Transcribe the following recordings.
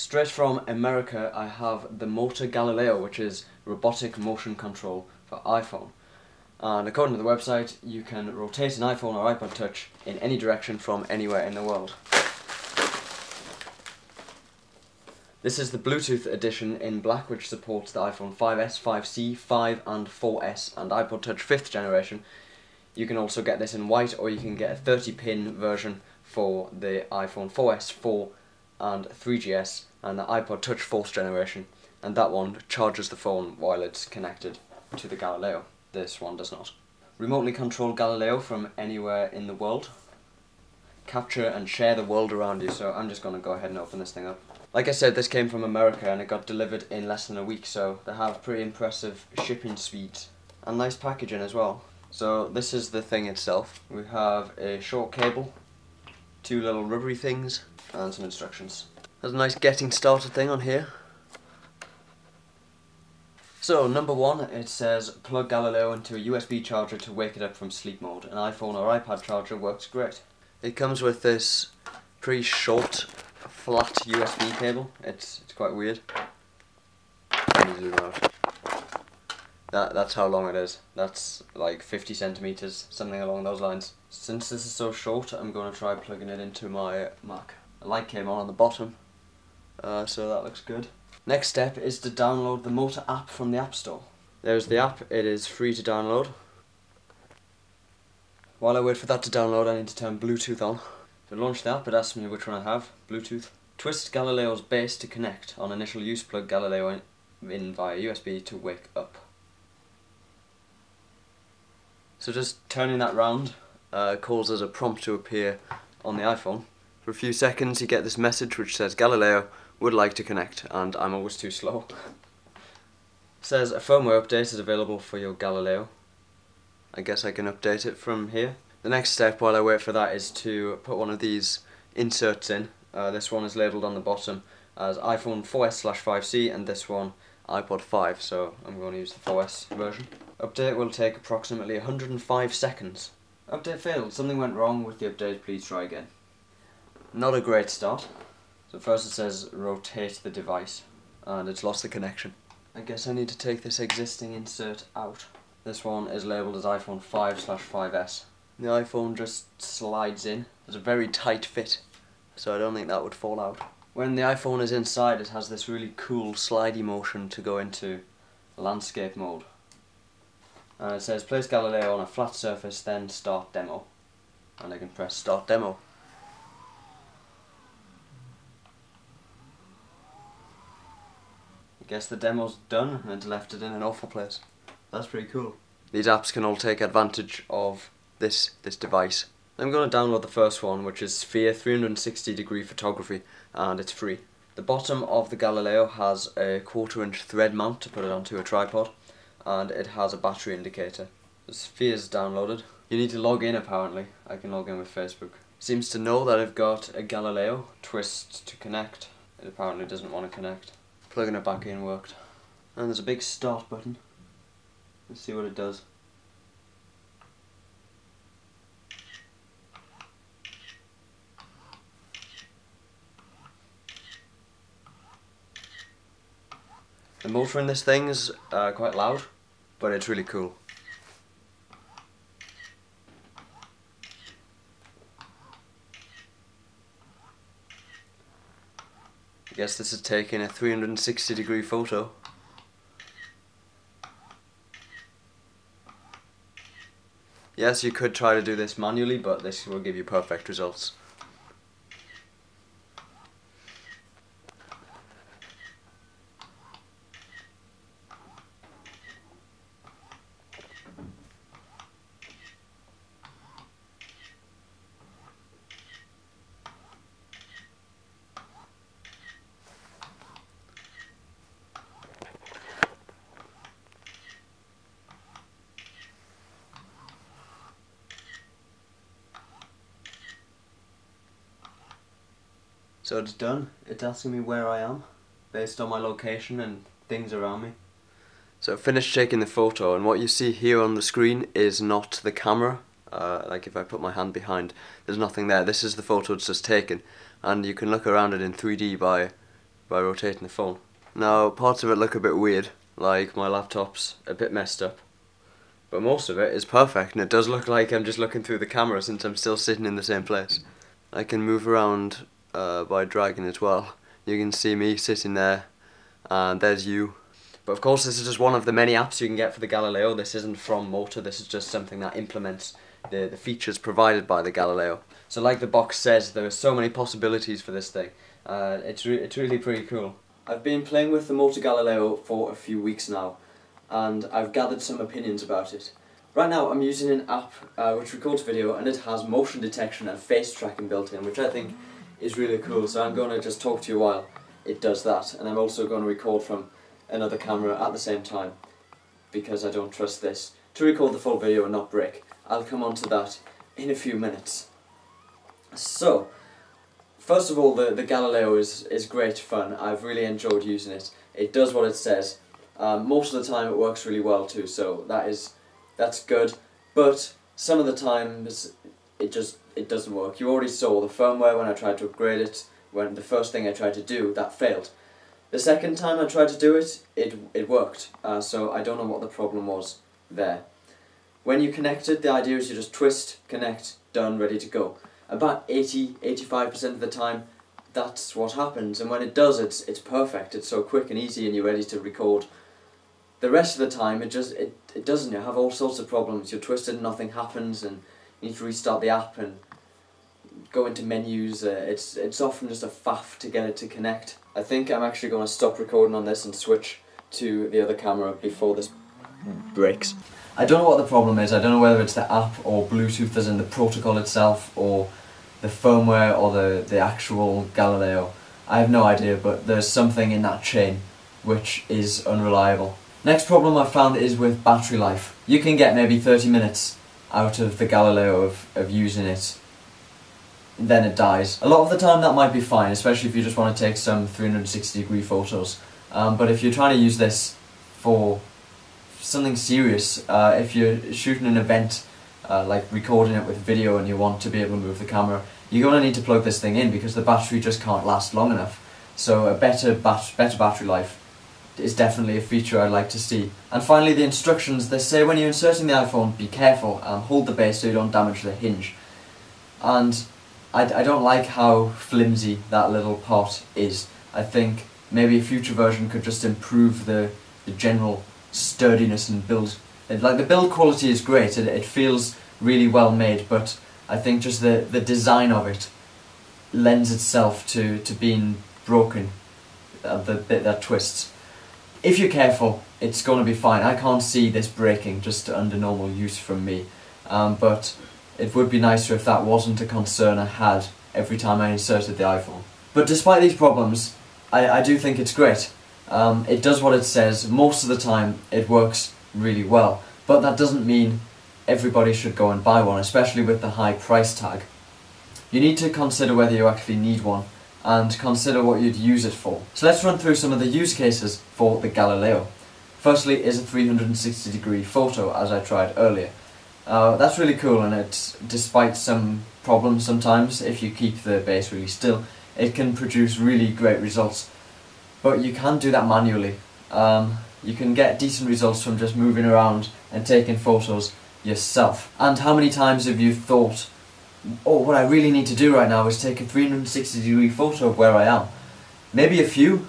Straight from America, I have the Motrr Galileo, which is robotic motion control for iPhone. And according to the website, you can rotate an iPhone or iPod Touch in any direction from anywhere in the world. This is the Bluetooth edition in black, which supports the iPhone 5S, 5C, 5 and 4S and iPod Touch 5th generation. You can also get this in white, or you can get a 30-pin version for the iPhone 4S, 4 and 3GS and the iPod Touch 4th generation, and that one charges the phone while it's connected to the Galileo. This one does not. Remotely control Galileo from anywhere in the world. Capture and share the world around you, so I'm just going to go ahead and open this thing up. Like I said, this came from America and it got delivered in less than a week, so they have pretty impressive shipping speeds and nice packaging as well. So this is the thing itself. We have a short cable, two little rubbery things and some instructions. There's a nice getting started thing on here. So number one, it says plug Galileo into a USB charger to wake it up from sleep mode. An iPhone or iPad charger works great. It comes with this pretty short, flat USB cable. It's quite weird. Let me zoom out. That's how long it is. That's like 50 centimeters, something along those lines. Since this is so short, I'm going to try plugging it into my Mac. A light came on the bottom, so that looks good. Next step is to download the Motrr app from the App Store. There's the app. It is free to download. While I wait for that to download, I need to turn Bluetooth on. To launch the app, it asks me which one I have. Bluetooth. Twist Galileo's base to connect. On initial use, plug Galileo in via USB to wake up. So just turning that round causes a prompt to appear on the iPhone. For a few seconds you get this message which says Galileo would like to connect, and I'm always too slow. It says a firmware update is available for your Galileo. I guess I can update it from here. The next step while I wait for that is to put one of these inserts in. This one is labelled on the bottom as iPhone 4S/5C and this one iPod 5, so I'm going to use the 4S version. Update will take approximately 105 seconds. Update failed. Something went wrong with the update. Please try again. Not a great start. So first it says rotate the device and it's lost the connection. I guess I need to take this existing insert out. This one is labelled as iPhone 5/5S. The iPhone just slides in. It's a very tight fit, so I don't think that would fall out. When the iPhone is inside, it has this really cool slidey motion to go into landscape mode. And it says place Galileo on a flat surface, then start demo. And I can press start demo. I guess the demo's done and it's left it in an awful place. That's pretty cool. These apps can all take advantage of this device. I'm going to download the first one, which is Sphere 360-degree photography, and it's free. The bottom of the Galileo has a 1/4-inch thread mount to put it onto a tripod, and it has a battery indicator. The Sphere is downloaded. You need to log in apparently. I can log in with Facebook. It seems to know that I've got a Galileo. Twist to connect. It apparently doesn't want to connect. Plugging it back in worked. And there's a big start button. Let's see what it does. The motor in this thing is quite loud, but it's really cool. I guess this is taking a 360-degree photo. Yes, you could try to do this manually, but this will give you perfect results. So it's done. It's asking me where I am based on my location and things around me. So I finished taking the photo, and what you see here on the screen is not the camera. Like if I put my hand behind, there's nothing there. This is the photo it's just taken, and you can look around it in 3D by by rotating the phone. Now, parts of it look a bit weird, like my laptop's a bit messed up, but most of it is perfect, and it does look like I'm just looking through the camera since I'm still sitting in the same place. I can move around by dragging as well. You can see me sitting there, and there's you. But of course, this is just one of the many apps you can get for the Galileo. This isn't from Motrr, this is just something that implements the features provided by the Galileo. So like the box says, there are so many possibilities for this thing. It's really pretty cool. I've been playing with the Motrr Galileo for a few weeks now, and I've gathered some opinions about it. Right now I'm using an app which records video, and it has motion detection and face tracking built in, which I think is really cool. So I'm going to just talk to you while it does that, and I'm also going to record from another camera at the same time, because I don't trust this to record the full video and not break. I'll come on to that in a few minutes. So, first of all, the Galileo is great fun. I've really enjoyed using it. It does what it says. Most of the time it works really well too, so that's good. But some of the times it doesn't work. You already saw the firmware when I tried to upgrade it. When the first thing I tried to do, that failed. The second time I tried to do it, it worked. So I don't know what the problem was there. When you connect it, the idea is you just twist, connect, done, ready to go. About 80–85% of the time, that's what happens, and when it does, it's perfect. It's so quick and easy, and you're ready to record. The rest of the time, it doesn't. You have all sorts of problems. You're twisted and nothing happens, and you need to restart the app and go into menus. It's often just a faff to get it to connect. I think I'm actually going to stop recording on this and switch to the other camera before this breaks. I don't know what the problem is. I don't know whether it's the app or Bluetooth as in the protocol itself, or the firmware, or the actual Galileo. I have no idea, but there's something in that chain which is unreliable. Next problem I've found is with battery life. You can get maybe 30 minutes out of the Galileo of using it, then it dies. A lot of the time that might be fine, especially if you just want to take some 360-degree photos. But if you're trying to use this for something serious, if you're shooting an event, like recording it with video, and you want to be able to move the camera, you're going to need to plug this thing in because the battery just can't last long enough. So a better battery life is definitely a feature I'd like to see. And finally, the instructions. They say when you're inserting the iPhone, be careful and hold the base so you don't damage the hinge. And I don't like how flimsy that little part is. I think maybe a future version could just improve the general sturdiness and build. Like, the build quality is great, it feels really well made, but I think just the design of it lends itself to being broken, the bit that twists. If you're careful, it's going to be fine. I can't see this breaking just under normal use from me, but it would be nicer if that wasn't a concern I had every time I inserted the iPhone. But despite these problems, I do think it's great. It does what it says. Most of the time it works really well, but that doesn't mean everybody should go and buy one, especially with the high price tag. You need to consider whether you actually need one, and consider what you'd use it for. So let's run through some of the use cases for the Galileo. Firstly is a 360-degree photo, as I tried earlier. That's really cool, and it's, despite some problems sometimes, if you keep the base really still, it can produce really great results. But you can do that manually. You can get decent results from just moving around and taking photos yourself. And how many times have you thought, oh, what I really need to do right now is take a 360-degree photo of where I am? Maybe a few,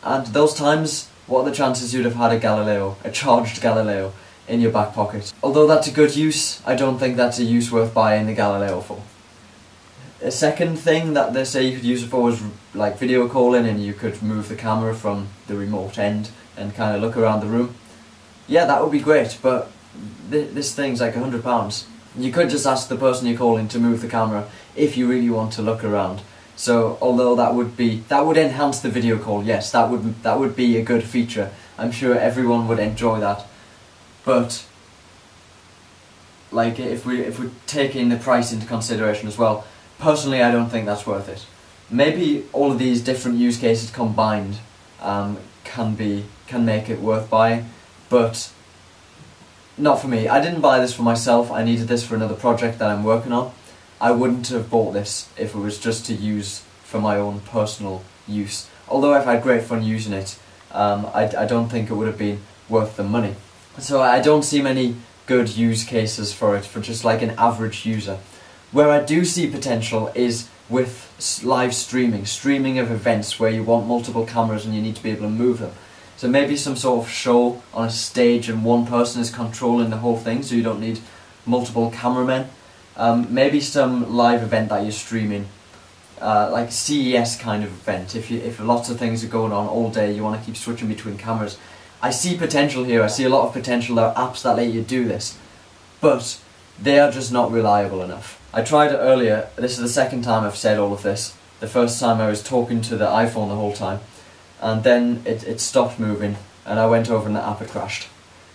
and those times, what are the chances you'd have had a Galileo, a charged Galileo, in your back pocket? Although that's a good use, I don't think that's a use worth buying the Galileo for. A second thing that they say you could use it for is like video calling, and you could move the camera from the remote end and kind of look around the room. Yeah, that would be great, but this thing's like £100. You could just ask the person you're calling to move the camera if you really want to look around. So although that would enhance the video call, yes, that would be a good feature. I'm sure everyone would enjoy that. But like, if we're taking the price into consideration as well, personally I don't think that's worth it. Maybe all of these different use cases combined can make it worth buying, but not for me. I didn't buy this for myself. I needed this for another project that I'm working on. I wouldn't have bought this if it was just to use for my own personal use. although I've had great fun using it, I don't think it would have been worth the money. So I don't see many good use cases for it for just like an average user. Where I do see potential is with live streaming of events where you want multiple cameras and you need to be able to move them. So maybe some sort of show on a stage and one person is controlling the whole thing, so you don't need multiple cameramen. Maybe some live event that you're streaming, like CES kind of event. If lots of things are going on all day, you want to keep switching between cameras. I see potential here. I see a lot of potential. There are apps that let you do this, but they are just not reliable enough. I tried it earlier. This is the second time I've said all of this. The first time I was talking to the iPhone the whole time, and then it stopped moving, and I went over and the app had crashed.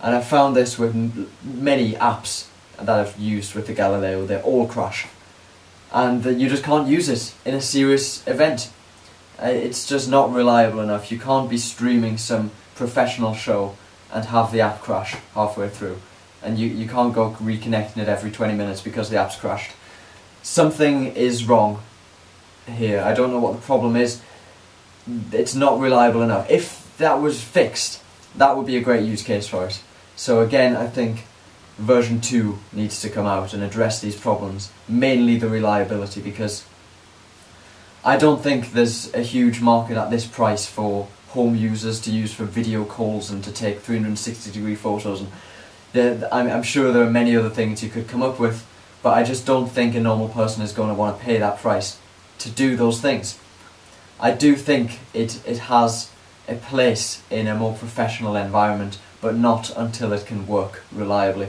And I found this with many apps that I've used with the Galileo. They all crash, and you just can't use it in a serious event. It's just not reliable enough. You can't be streaming some professional show and have the app crash halfway through, and you can't go reconnecting it every 20 minutes because the app's crashed. Something is wrong here. I don't know what the problem is. It's not reliable enough. If that was fixed, that would be a great use case for it. So again, I think version 2 needs to come out and address these problems, mainly the reliability, because I don't think there's a huge market at this price for home users to use for video calls and to take 360-degree photos. And I'm sure there are many other things you could come up with, but I just don't think a normal person is going to want to pay that price to do those things. I do think it has a place in a more professional environment, but not until it can work reliably.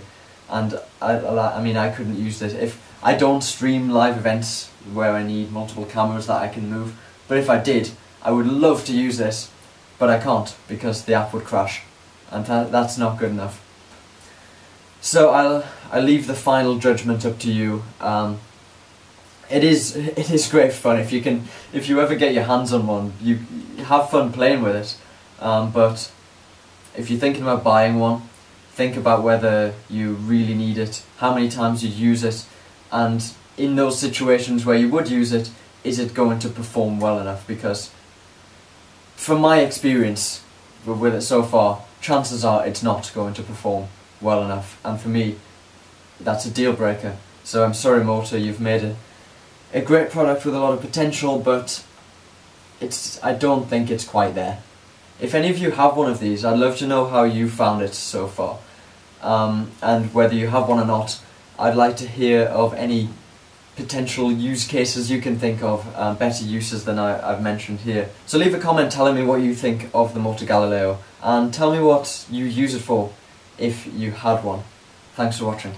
And I mean, I couldn't use this. If I don't stream live events where I need multiple cameras that I can move, but if I did, I would love to use this, but I can't because the app would crash, and that's not good enough. So I'll leave the final judgment up to you. It is great fun if you ever get your hands on one. You have fun playing with it, but if you're thinking about buying one, think about whether you really need it, how many times you use it, and in those situations where you would use it, is it going to perform well enough? Because from my experience with it so far, chances are it's not going to perform well enough, and for me that's a deal breaker. So I'm sorry, Motrr, you've made a great product with a lot of potential, but I don't think it's quite there. If any of you have one of these, I'd love to know how you found it so far, and whether you have one or not. I'd like to hear of any potential use cases you can think of, better uses than I've mentioned here. So leave a comment telling me what you think of the Motrr Galileo, and tell me what you use it for if you had one. Thanks for watching.